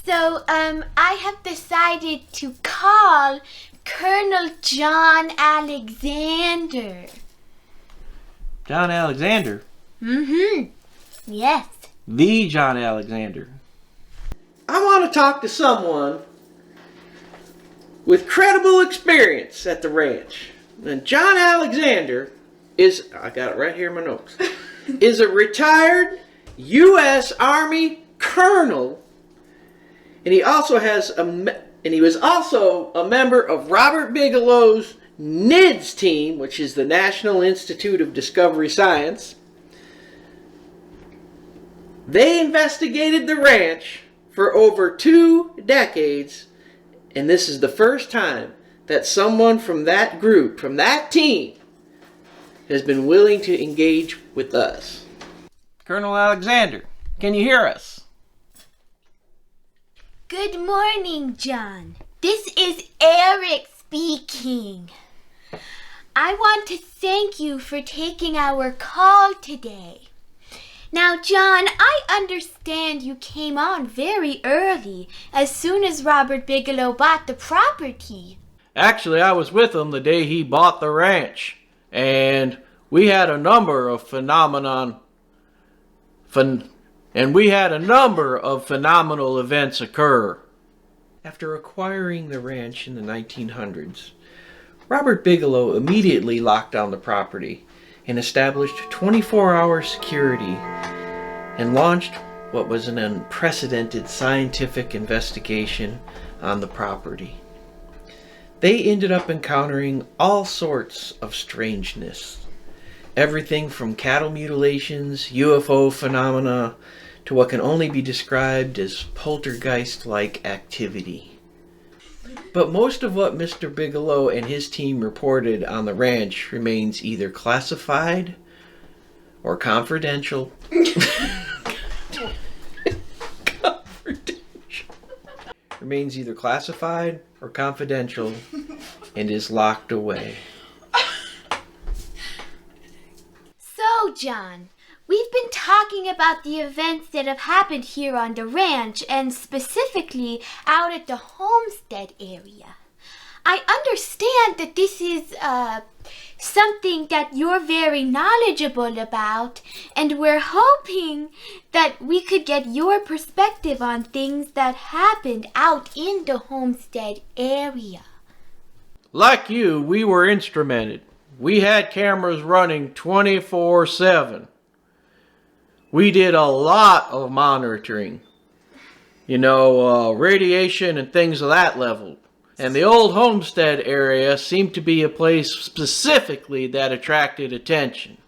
So, I have decided to call Colonel John Alexander. John Alexander? Yes. The John Alexander. I want to talk to someone with credible experience at the ranch. And John Alexander is, I got it right here in my notes, is a retired U.S. Army colonel, and he was also a member of Robert Bigelow's NIDS team, which is the National Institute of Discovery Science. They investigated the ranch for over 2 decades, and this is the first time that someone from that group, from that team, has been willing to engage with us. Colonel Alexander, can you hear us? Good morning, John. This is Eric speaking. I want to thank you for taking our call today. Now, John, I understand you came on very early, as soon as Robert Bigelow bought the property. Actually, I was with him the day he bought the ranch, and we had a number of phenomenal events occur. After acquiring the ranch in the 1900s, Robert Bigelow immediately locked down the property and established 24-hour security and launched what was an unprecedented scientific investigation on the property. They ended up encountering all sorts of strangeness. Everything from cattle mutilations, UFO phenomena, to what can only be described as poltergeist-like activity. But most of what Mr. Bigelow and his team reported on the ranch remains either classified or confidential. Remains either classified or confidential and is locked away. So, John, we've been talking about the events that have happened here on the ranch, and specifically out at the homestead area. I understand that this is something that you're very knowledgeable about, and we're hoping that we could get your perspective on things that happened out in the homestead area. Like you, we were instrumented. We had cameras running 24/7. We did a lot of monitoring. Radiation and things of that level. And the old homestead area seemed to be a place specifically that attracted attention.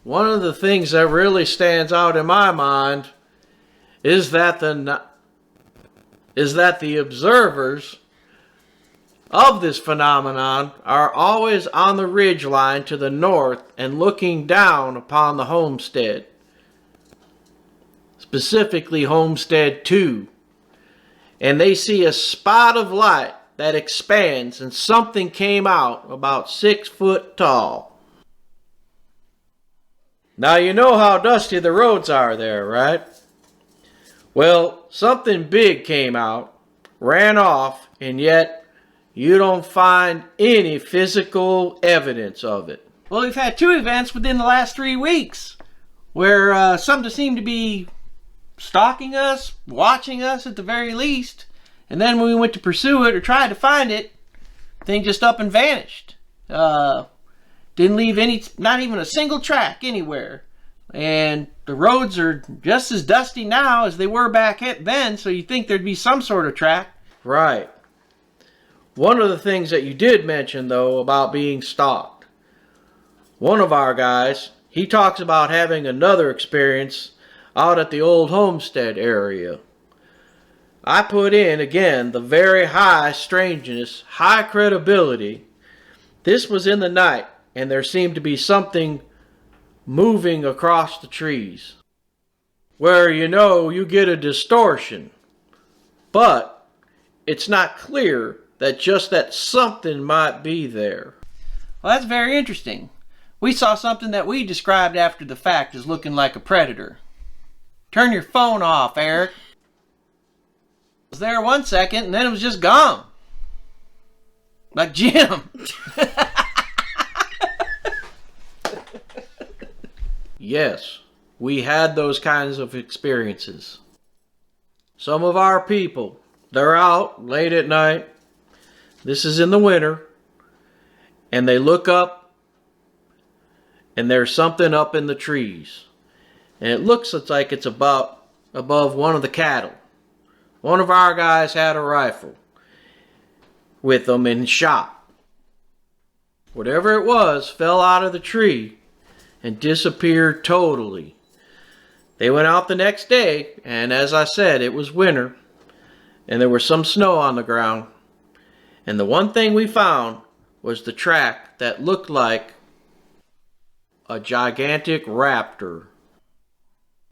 One of the things that really stands out in my mind is that the observers of this phenomenon are always on the ridge line to the north and looking down upon the homestead. Specifically Homestead 2. And they see a spot of light that expands, and something came out about 6 foot tall. Now you know how dusty the roads are there, right? Well, something big came out, ran off, and yet you don't find any physical evidence of it. Well, we've had 2 events within the last 3 weeks where something seemed to be stalking us, watching us at the very least, and then when we went to pursue it or tried to find it, thing just up and vanished. Didn't leave not even a single track anywhere. And the roads are just as dusty now as they were back then, so you'd think there'd be some sort of track. Right. One of the things that you did mention, though, about being stalked. One of our guys, he talks about having another experience out at the old homestead area. I put in, again, the very high strangeness, high credibility. This was in the night, and there seemed to be something moving across the trees. Where, you get a distortion. But it's not clear that something might be there. Well, that's very interesting. We saw something that we described after the fact as looking like a predator. Turn your phone off, Eric. It was there 1 second and then it was just gone. Like Jim. Yes, we had those kinds of experiences. Some of our people, they're out late at night. This is in the winter. And they look up and there's something up in the trees. And it looks like it's about above one of the cattle. One of our guys had a rifle with them and shot. Whatever it was fell out of the tree and disappeared totally. They went out the next day, and as I said, it was winter, and there was some snow on the ground. And the one thing we found was the track that looked like a gigantic raptor.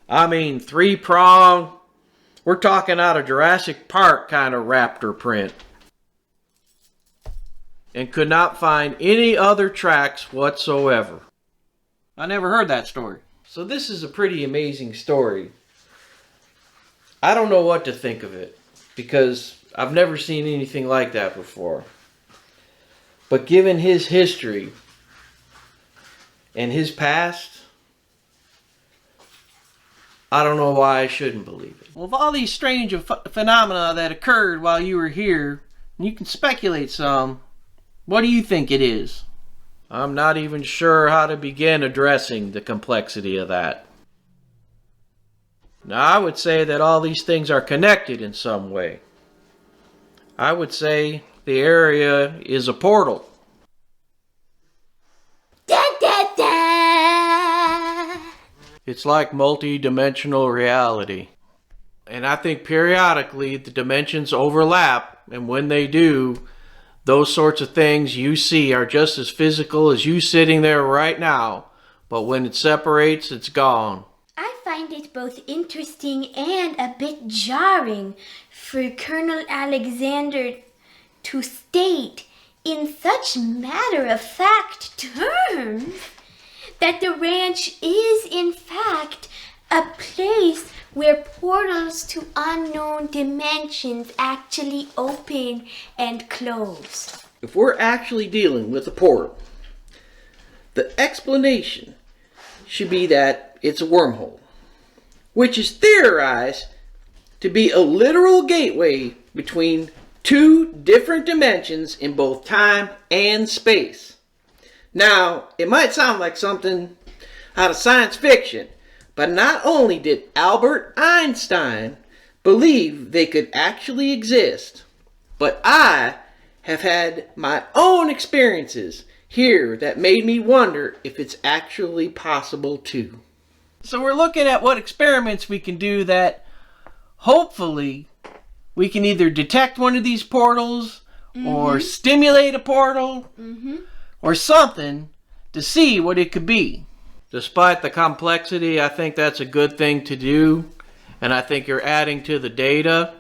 I mean, 3-pronged. We're talking out of Jurassic Park kind of raptor print. And could not find any other tracks whatsoever. I never heard that story. So this is a pretty amazing story. I don't know what to think of it, because I've never seen anything like that before. But given his history and his past, I don't know why I shouldn't believe it. Well, of all these strange phenomena that occurred while you were here, you can speculate some. What do you think it is? I'm not even sure how to begin addressing the complexity of that. Now, I would say that all these things are connected in some way. I would say the area is a portal. Da, da, da. It's like multi-dimensional reality. And I think periodically the dimensions overlap, and when they do, those sorts of things you see are just as physical as you sitting there right now, but when it separates, it's gone. I find it both interesting and a bit jarring for Colonel Alexander to state in such matter-of-fact terms that the ranch is in fact a place where portals to unknown dimensions actually open and close. If we're actually dealing with a portal, the explanation should be that it's a wormhole, which is theorized to be a literal gateway between two different dimensions in both time and space. Now, it might sound like something out of science fiction, but not only did Albert Einstein believe they could actually exist, but I have had my own experiences here that made me wonder if it's actually possible too. So we're looking at what experiments we can do that hopefully we can either detect one of these portals or stimulate a portal or something to see what it could be. Despite the complexity, I think that's a good thing to do, and I think you're adding to the data,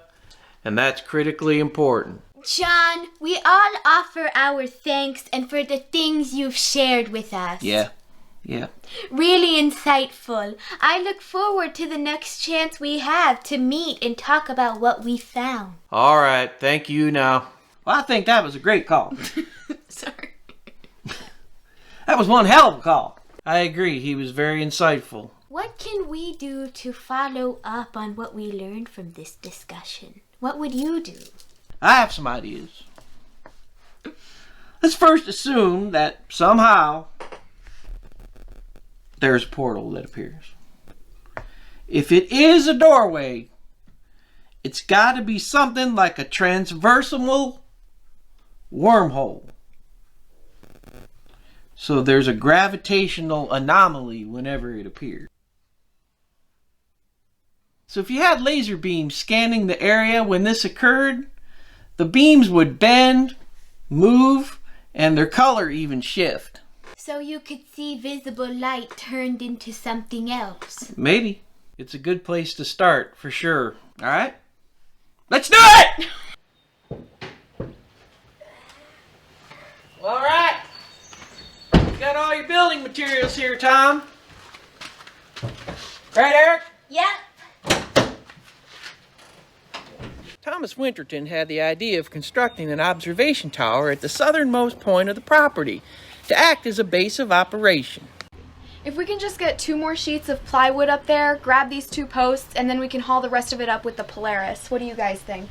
and that's critically important. John, we all offer our thanks and for the things you've shared with us. Yeah. Really insightful. I look forward to the next chance we have to meet and talk about what we found. All right, thank you now. Well, I think that was a great call. Sorry. That was one hell of a call. I agree, he was very insightful. What can we do to follow up on what we learned from this discussion? What would you do? I have some ideas. Let's first assume that somehow there's a portal that appears. If it is a doorway, it's got to be something like a transversal wormhole. So there's a gravitational anomaly whenever it appears. So if you had laser beams scanning the area when this occurred, the beams would bend, move, and their color even shift. So you could see visible light turned into something else. Maybe. It's a good place to start, for sure. All right? Let's do it! All right. You got all your building materials here, Tom. Right, Eric? Yep. Thomas Winterton had the idea of constructing an observation tower at the southernmost point of the property to act as a base of operation. If we can just get 2 more sheets of plywood up there, grab these 2 posts, and then we can haul the rest of it up with the Polaris. What do you guys think?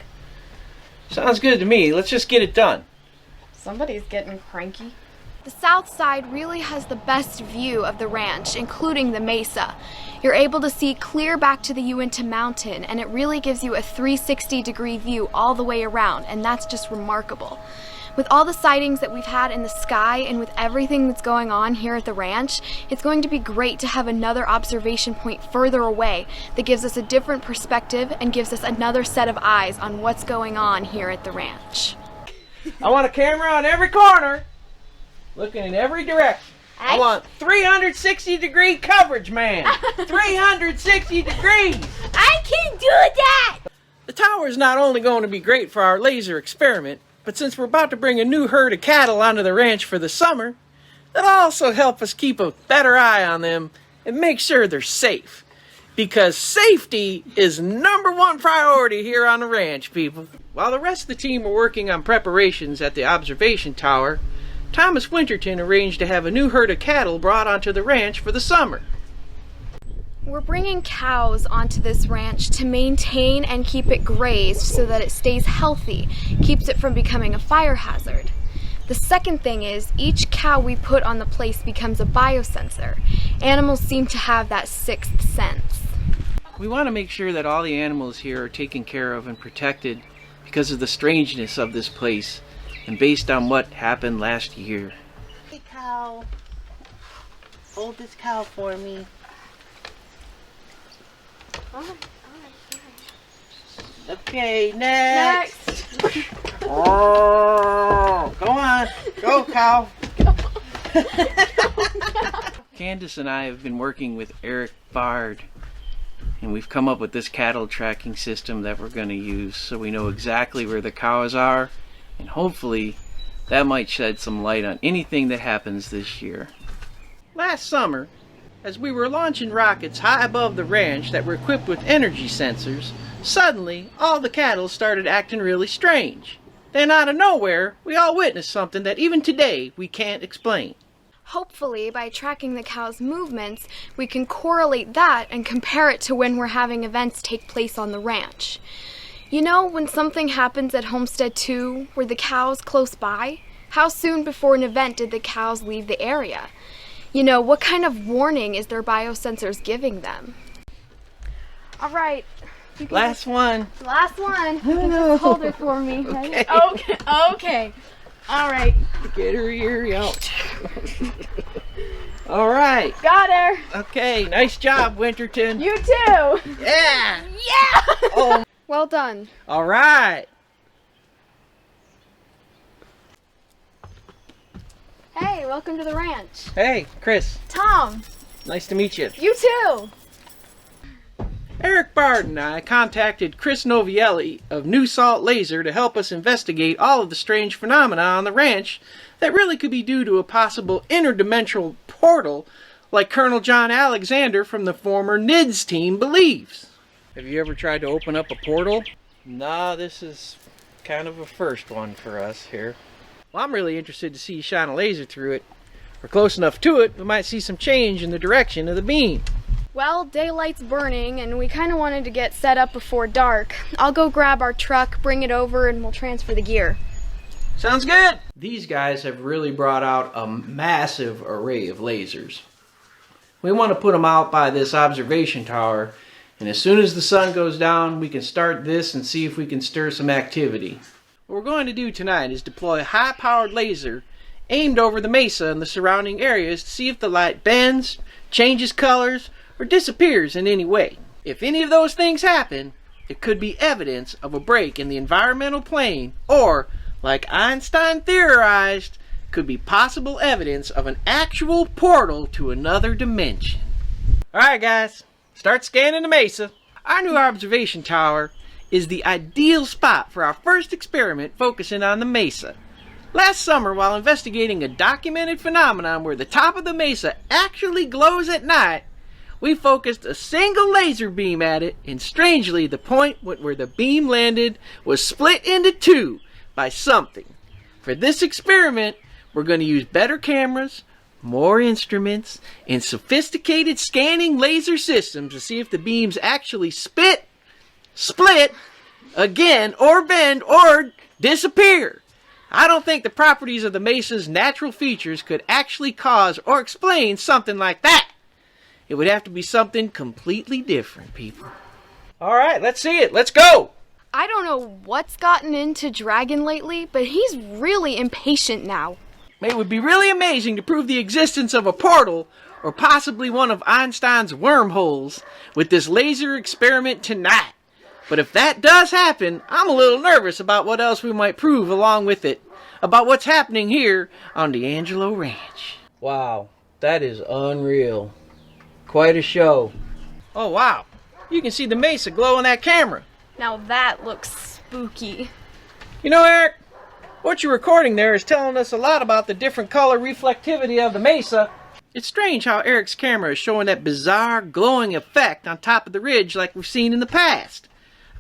Sounds good to me. Let's just get it done. Somebody's getting cranky. The south side really has the best view of the ranch, including the mesa. You're able to see clear back to the Uinta Mountain, and it really gives you a 360-degree view all the way around, and that's just remarkable. With all the sightings that we've had in the sky and with everything that's going on here at the ranch, it's going to be great to have another observation point further away that gives us a different perspective and gives us another set of eyes on what's going on here at the ranch. I want a camera on every corner, looking in every direction. I want 360-degree coverage, man. 360 degrees. I can do that! The tower is not only going to be great for our laser experiment, but since we're about to bring a new herd of cattle onto the ranch for the summer, that'll also help us keep a better eye on them and make sure they're safe. Because safety is #1 priority here on the ranch, people. While the rest of the team were working on preparations at the observation tower, Thomas Winterton arranged to have a new herd of cattle brought onto the ranch for the summer. We're bringing cows onto this ranch to maintain and keep it grazed so that it stays healthy, keeps it from becoming a fire hazard. The second thing is, each cow we put on the place becomes a biosensor. Animals seem to have that 6th sense. We want to make sure that all the animals here are taken care of and protected because of the strangeness of this place and based on what happened last year. Hey, cow. Hold this cow for me. Okay, next. Oh, go on. Go, cow. Candace and I have been working with Eric Bard, and we've come up with this cattle tracking system that we're going to use so we know exactly where the cows are, and hopefully that might shed some light on anything that happens this year. Last summer, as we were launching rockets high above the ranch that were equipped with energy sensors, suddenly all the cattle started acting really strange. Then out of nowhere, we all witnessed something that even today we can't explain. Hopefully, by tracking the cows' movements, we can correlate that and compare it to when we're having events take place on the ranch. You know, when something happens at Homestead 2, were the cows close by? How soon before an event did the cows leave the area? You know, what kind of warning is their biosensors giving them? All right. Last one. Last one. You can just hold it for me. Okay. Okay. All right. Get her ear out. All right. Got her. Okay, nice job, Winterton. You too. Yeah. Yeah. Oh. Well done. All right. Hey, welcome to the ranch. Hey, Chris. Tom. Nice to meet you. You too. Eric Bard and I contacted Chris Novielli of New Salt Laser to help us investigate all of the strange phenomena on the ranch that really could be due to a possible interdimensional portal like Colonel John Alexander from the former NIDS team believes. Have you ever tried to open up a portal? Nah, this is kind of a first one for us here. Well, I'm really interested to see you shine a laser through it. We're close enough to it, we might see some change in the direction of the beam. Well, daylight's burning, and we kind of wanted to get set up before dark. I'll go grab our truck, bring it over, and we'll transfer the gear. Sounds good! These guys have really brought out a massive array of lasers. We want to put them out by this observation tower, and as soon as the sun goes down, we can start this and see if we can stir some activity. What we're going to do tonight is deploy a high-powered laser aimed over the mesa and the surrounding areas to see if the light bends, changes colors, or disappears in any way. If any of those things happen, it could be evidence of a break in the environmental plane, or, like Einstein theorized, could be possible evidence of an actual portal to another dimension. Alright guys, start scanning the mesa. Our new observation tower is the ideal spot for our first experiment focusing on the mesa. Last summer, while investigating a documented phenomenon where the top of the mesa actually glows at night, We focused a single laser beam at it, and strangely, the point where the beam landed was split into two by something. For this experiment, we're going to use better cameras, more instruments, and sophisticated scanning laser systems to see if the beams actually split, again, or bend, or disappear. I don't think the properties of the mesa's natural features could actually cause or explain something like that. It would have to be something completely different, people. All right, let's see it. Let's go. I don't know what's gotten into Dragon lately, but he's really impatient now. It would be really amazing to prove the existence of a portal, or possibly one of Einstein's wormholes, with this laser experiment tonight. But if that does happen, I'm a little nervous about what else we might prove along with it, about what's happening here on D'Angelo Ranch. Wow, that is unreal. Quite a show. Oh wow, you can see the mesa glow on that camera. Now that looks spooky. You know, Eric, what you're recording there is telling us a lot about the different color reflectivity of the mesa. It's strange how Eric's camera is showing that bizarre glowing effect on top of the ridge like we've seen in the past.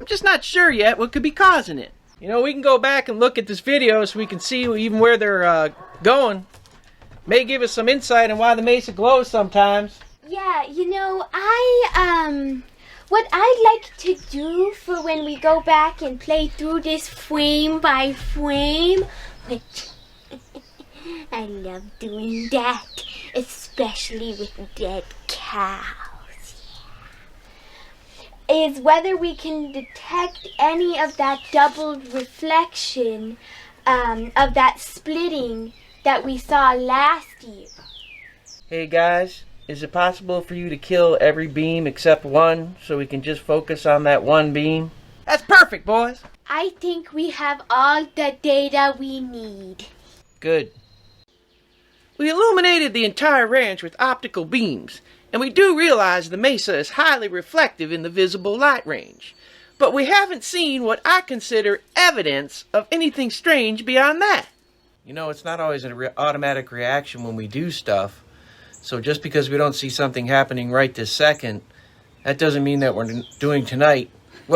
I'm just not sure yet what could be causing it. You know, we can go back and look at this video so we can see even where they're going. May give us some insight on why the mesa glows sometimes. Yeah, you know, what I'd like to do for when we go back and play through this frame by frame, which I love doing that, especially with dead cows, is whether we can detect any of that double reflection of that splitting that we saw last year. Hey guys, is it possible for you to kill every beam except one so we can just focus on that one beam? That's perfect, boys. I think we have all the data we need. Good. We illuminated the entire ranch with optical beams, and we do realize the mesa is highly reflective in the visible light range. But we haven't seen what I consider evidence of anything strange beyond that. You know, it's not always an automatic reaction when we do stuff. So just because we don't see something happening right this second, that doesn't mean that what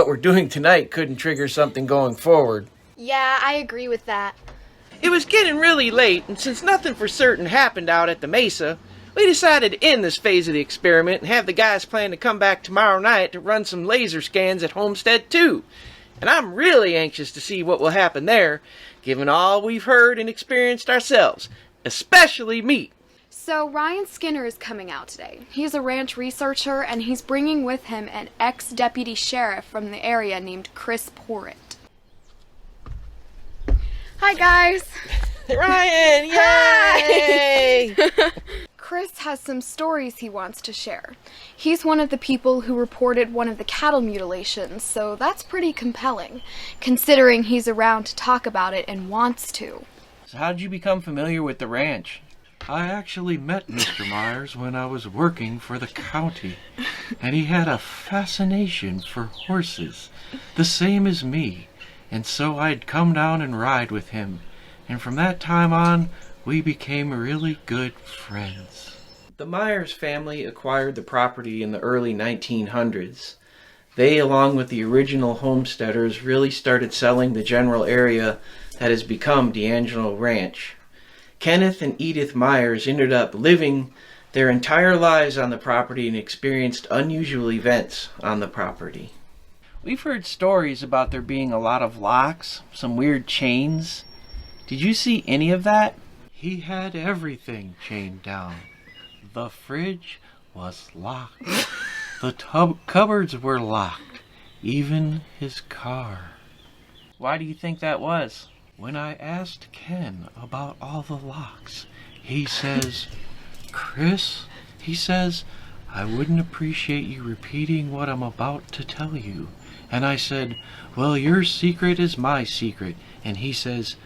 we're doing tonight couldn't trigger something going forward. Yeah, I agree with that. It was getting really late, and since nothing for certain happened out at the mesa, we decided to end this phase of the experiment and have the guys plan to come back tomorrow night to run some laser scans at Homestead 2. And I'm really anxious to see what will happen there, given all we've heard and experienced ourselves, especially me. So Ryan Skinner is coming out today. He's a ranch researcher, and he's bringing with him an ex-deputy sheriff from the area named Chris Porritt. Hi, guys. Ryan, yay! Hi! Chris has some stories he wants to share. He's one of the people who reported one of the cattle mutilations, so that's pretty compelling, considering he's around to talk about it and wants to. So how did you become familiar with the ranch? I actually met Mr. Myers when I was working for the county, and he had a fascination for horses, the same as me, and so I'd come down and ride with him, and from that time on, we became really good friends. The Myers family acquired the property in the early 1900s. They, along with the original homesteaders, really started selling the general area that has become D'Angelo Ranch. Kenneth and Edith Myers ended up living their entire lives on the property and experienced unusual events on the property. We've heard stories about there being a lot of locks, some weird chains. Did you see any of that? He had everything chained down. The fridge was locked. The cupboards were locked. Even his car. Why do you think that was? When I asked Ken about all the locks, he says, Chris, he says, I wouldn't appreciate you repeating what I'm about to tell you. And I said, well, your secret is my secret. And he says,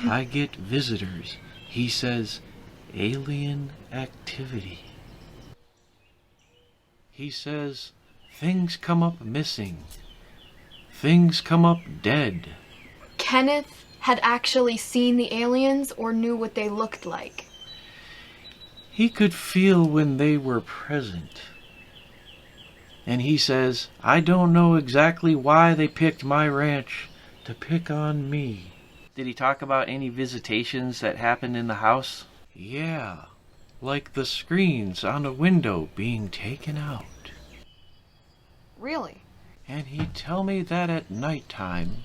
I get visitors. He says, alien activity. He says, things come up missing. Things come up dead. Kenneth had actually seen the aliens or knew what they looked like. He could feel when they were present. And he says, I don't know exactly why they picked my ranch to pick on me. Did he talk about any visitations that happened in the house? Yeah, like the screens on a window being taken out. Really? And he'd tell me that at nighttime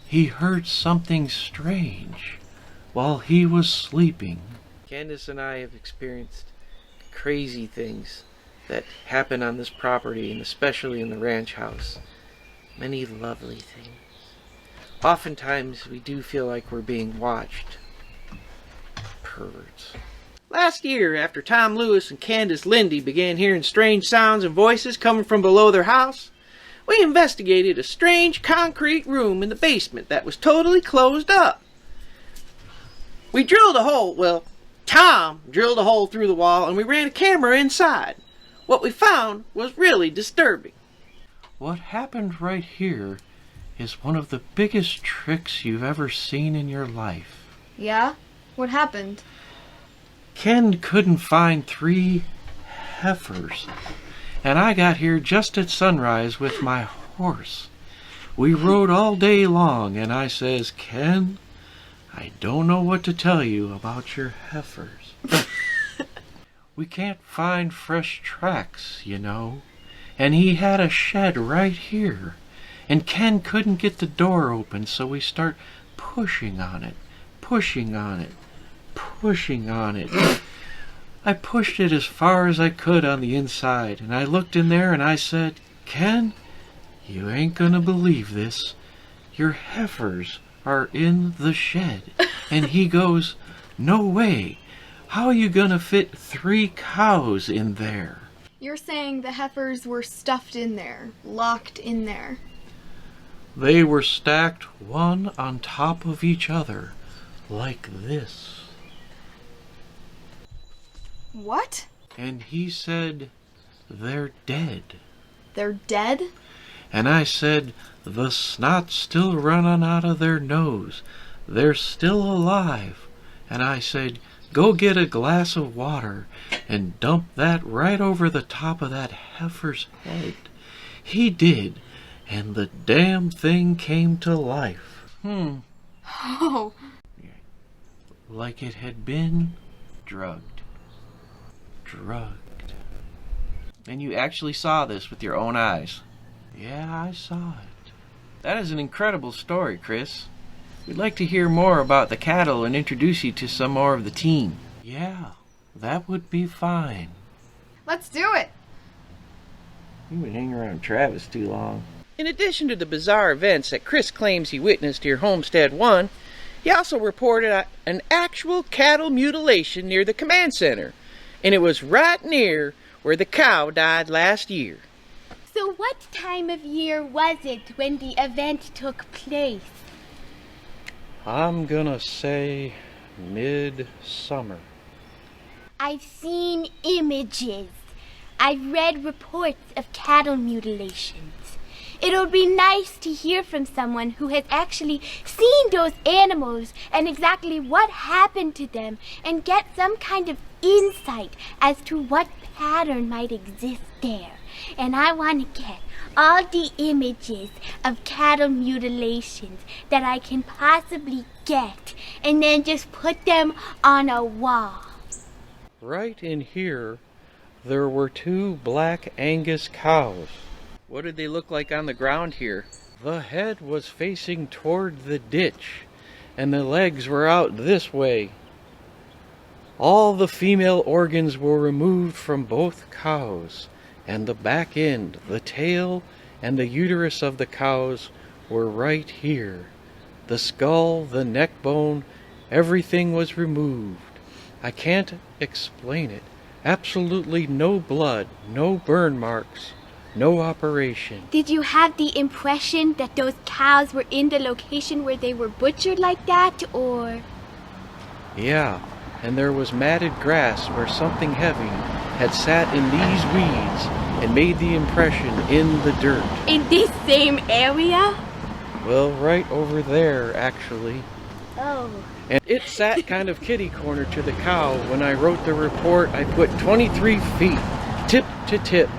he heard something strange while he was sleeping. Candace and I have experienced crazy things that happen on this property, and especially in the ranch house. Many lovely things. Oftentimes we do feel like we're being watched. Perverts. Last year, after Tom Lewis and Candace Lindy began hearing strange sounds and voices coming from below their house, we investigated a strange concrete room in the basement that was totally closed up. We drilled a hole, well, Tom drilled a hole through the wall, and we ran a camera inside. What we found was really disturbing. What happened right here is one of the biggest tricks you've ever seen in your life. Yeah? What happened? Ken couldn't find 3 heifers, and I got here just at sunrise with my horse. We rode all day long, and I says, Ken, I don't know what to tell you about your heifers. We can't find fresh tracks, you know. And he had a shed right here. And Ken couldn't get the door open, so we start pushing on it, pushing on it, pushing on it. I pushed it as far as I could on the inside, and I looked in there and I said, Ken, you ain't gonna believe this. Your heifers are in the shed. And he goes, no way. How are you gonna fit 3 cows in there? You're saying the heifers were stuffed in there, locked in there. They were stacked one on top of each other, like this. What? And he said, they're dead. They're dead? And I said, the snot's still running out of their nose. They're still alive. And I said, go get a glass of water and dump that right over the top of that heifer's head. He did, and the damn thing came to life. Oh. Like it had been drugged. Drugged. And you actually saw this with your own eyes? Yeah, I saw it. That is an incredible story, Chris. We'd like to hear more about the cattle and introduce you to some more of the team. Yeah, that would be fine. Let's do it. You've been hanging around Travis too long. In addition to the bizarre events that Chris claims he witnessed near Homestead 1, he also reported an actual cattle mutilation near the command center, and it was right near where the cow died last year. So what time of year was it when the event took place? I'm gonna say midsummer. I've seen images. I've read reports of cattle mutilations. It'll be nice to hear from someone who has actually seen those animals and exactly what happened to them and get some kind of insight as to what pattern might exist there. And I want to get all the images of cattle mutilations that I can possibly get and then just put them on a wall. Right in here, there were 2 black Angus cows. What did they look like on the ground here? The head was facing toward the ditch, and the legs were out this way. All the female organs were removed from both cows, and the back end, the tail, and the uterus of the cows were right here. The skull, the neck bone, everything was removed. I can't explain it. Absolutely no blood, no burn marks, no operation. Did you have the impression that those cows were in the location where they were butchered like that, or? Yeah, and there was matted grass where something heavy had sat in these weeds and made the impression in the dirt. In this same area? Well, right over there, actually. Oh. And it sat kind of kitty corner to the cow. When I wrote the report, I put 23 feet, tip to tip.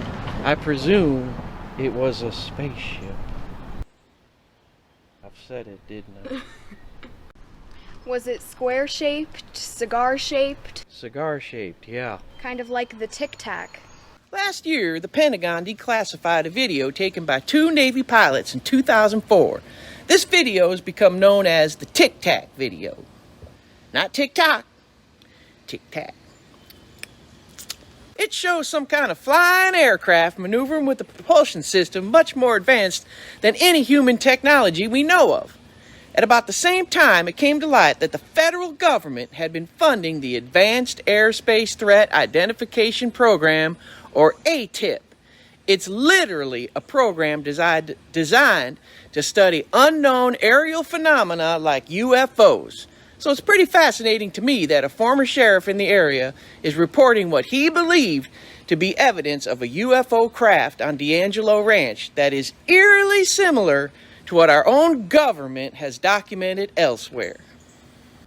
I presume it was a spaceship. I've said it, didn't I? Was it square-shaped, cigar-shaped? Cigar-shaped, yeah. Kind of like the Tic Tac. Last year, the Pentagon declassified a video taken by 2 Navy pilots in 2004. This video has become known as the Tic Tac video. Not Tic-Toc, Tic Tac. It shows some kind of flying aircraft maneuvering with a propulsion system much more advanced than any human technology we know of. At about the same time, it came to light that the federal government had been funding the Advanced Airspace Threat Identification Program, or ATIP. It's literally a program designed to study unknown aerial phenomena like UFOs. So it's pretty fascinating to me that a former sheriff in the area is reporting what he believed to be evidence of a UFO craft on D'Angelo Ranch that is eerily similar to what our own government has documented elsewhere.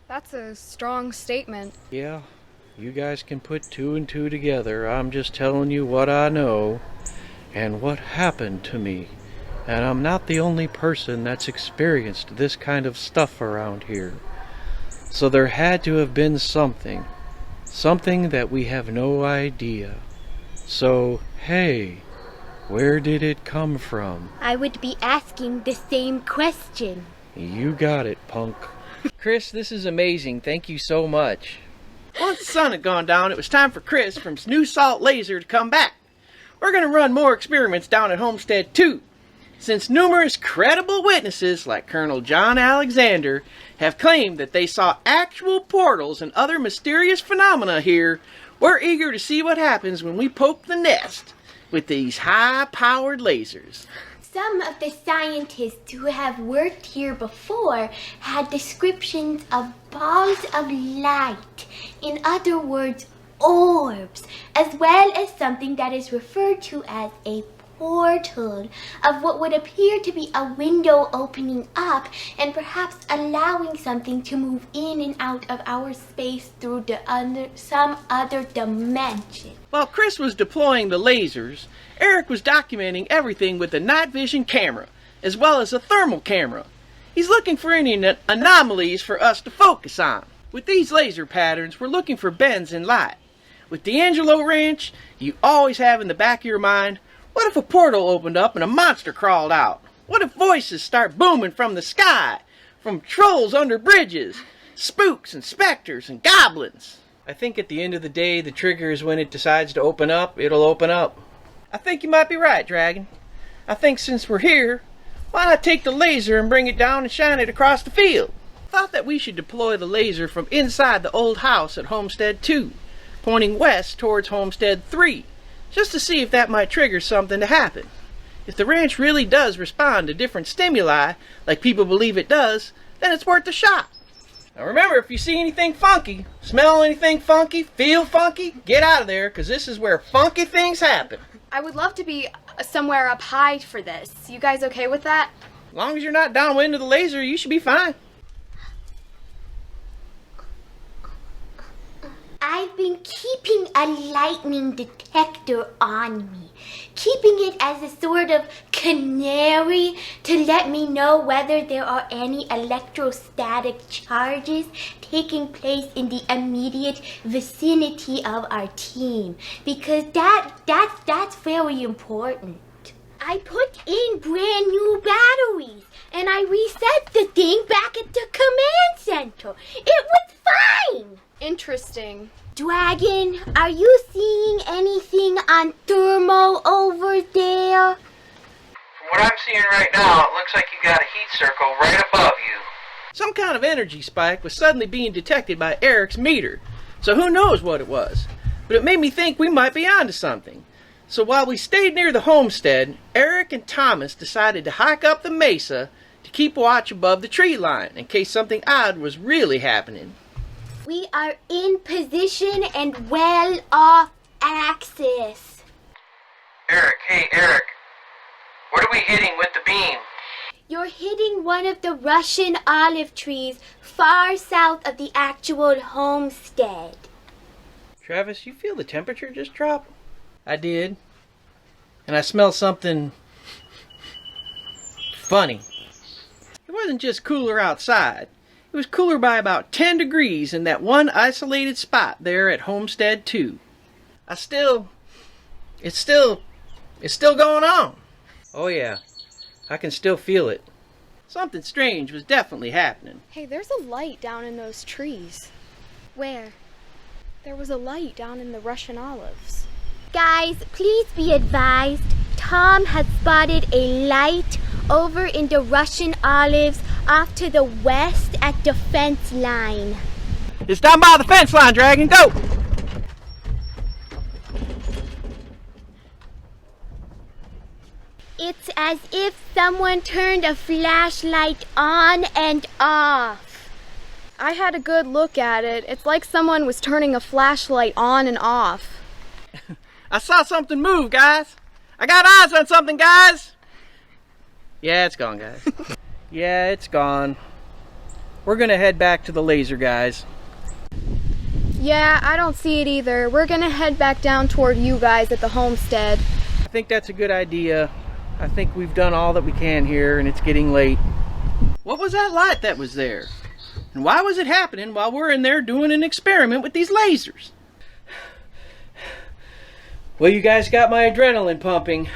That's a strong statement. Yeah, you guys can put 2 and 2 together. I'm just telling you what I know and what happened to me. And I'm not the only person that's experienced this kind of stuff around here. So there had to have been something that we have no idea. So, hey, where did it come from? I would be asking the same question. You got it, punk. Chris, this is amazing. Thank you so much. Once the sun had gone down, it was time for Chris from his new salt laser to come back. We're going to run more experiments down at Homestead 2. Since numerous credible witnesses, like Colonel John Alexander, have claimed that they saw actual portals and other mysterious phenomena here, we're eager to see what happens when we poke the nest with these high-powered lasers. Some of the scientists who have worked here before had descriptions of balls of light, in other words, orbs, as well as something that is referred to as a portal of what would appear to be a window opening up and perhaps allowing something to move in and out of our space through some other dimension. While Chris was deploying the lasers, Eric was documenting everything with a night vision camera, as well as a thermal camera. He's looking for any anomalies for us to focus on. With these laser patterns, we're looking for bends in light. With D'Angelo Ranch, you always have in the back of your mind, what if a portal opened up and a monster crawled out? What if voices start booming from the sky? From trolls under bridges, spooks and specters and goblins? I think at the end of the day, the trigger is when it decides to open up, it'll open up. I think you might be right, Dragon. I think since we're here, why not take the laser and bring it down and shine it across the field? I thought that we should deploy the laser from inside the old house at Homestead 2, pointing west towards Homestead 3. Just to see if that might trigger something to happen. If the ranch really does respond to different stimuli, like people believe it does, then it's worth a shot. Now remember, if you see anything funky, smell anything funky, feel funky, get out of there, because this is where funky things happen. I would love to be somewhere up high for this. You guys okay with that? As long as you're not downwind of the laser, you should be fine. I've been keeping a lightning detector on me, keeping it as a sort of canary to let me know whether there are any electrostatic charges taking place in the immediate vicinity of our team, because that's very important. I put in brand new batteries and I reset the thing back at the command center. It was fine. Interesting. Dragon, are you seeing anything on thermo over there? From what I'm seeing right now, it looks like you got a heat circle right above you. Some kind of energy spike was suddenly being detected by Eric's meter, so who knows what it was. But it made me think we might be onto something. So while we stayed near the homestead, Eric and Thomas decided to hike up the mesa to keep watch above the tree line in case something odd was really happening. We are in position and well off axis. Eric, hey Eric, what are we hitting with the beam? You're hitting one of the Russian olive trees far south of the actual homestead. Travis, you feel the temperature just drop? I did. and I smell something funny. It wasn't just cooler outside. It was cooler by about 10 degrees in that one isolated spot there at Homestead 2. It's still going on. Oh yeah, I can still feel it. Something strange was definitely happening. Hey, there's a light down in those trees. Where? There was a light down in the Russian olives. Guys, please be advised, Tom has spotted a light over in the Russian olives off to the west at the fence line. It's down by the fence line, Dragon. Go! It's as if someone turned a flashlight on and off. I had a good look at it. It's like someone was turning a flashlight on and off. I saw something move, guys. I got eyes on something, guys. Yeah, it's gone, guys. Yeah, it's gone. We're gonna head back to the laser, guys. Yeah, I don't see it either. We're gonna head back down toward you guys at the homestead. I think that's a good idea. I think we've done all that we can here, and it's getting late. What was that light that was there? And why was it happening while we're in there doing an experiment with these lasers? Well, you guys got my adrenaline pumping.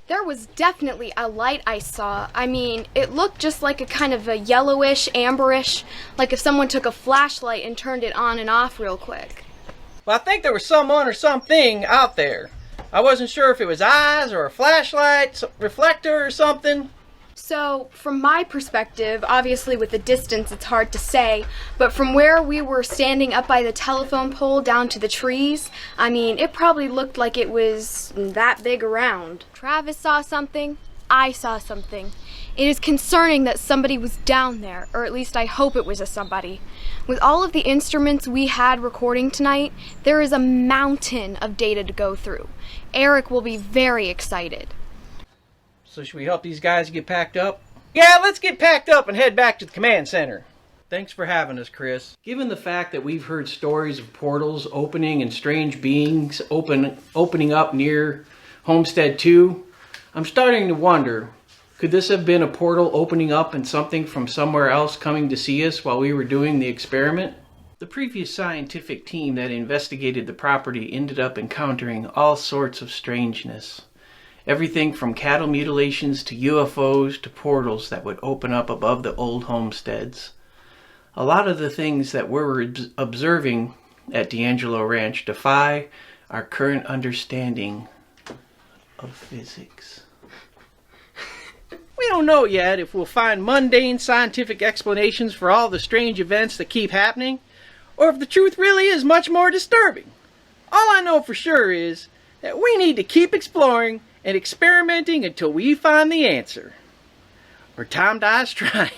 There was definitely a light I saw. I mean, it looked just like a kind of a yellowish, amberish, like if someone took a flashlight and turned it on and off real quick. Well, I think there was someone or something out there. I wasn't sure if it was eyes or a flashlight, reflector or something. So, from my perspective, obviously with the distance it's hard to say, but from where we were standing up by the telephone pole down to the trees, I mean, it probably looked like it was that big around. Travis saw something. I saw something. It is concerning that somebody was down there, or at least I hope it was a somebody. With all of the instruments we had recording tonight, there is a mountain of data to go through. Eric will be very excited. So should we help these guys get packed up? Yeah, let's get packed up and head back to the command center. Thanks for having us, Chris. Given the fact that we've heard stories of portals opening and strange beings opening up near Homestead 2, I'm starting to wonder, could this have been a portal opening up and something from somewhere else coming to see us while we were doing the experiment? The previous scientific team that investigated the property ended up encountering all sorts of strangeness. Everything from cattle mutilations to UFOs to portals that would open up above the old homesteads. A lot of the things that we're observing at D'Angelo Ranch defy our current understanding of physics. We don't know yet if we'll find mundane scientific explanations for all the strange events that keep happening, or if the truth really is much more disturbing. All I know for sure is that we need to keep exploring and experimenting until we find the answer. Or time dies trying.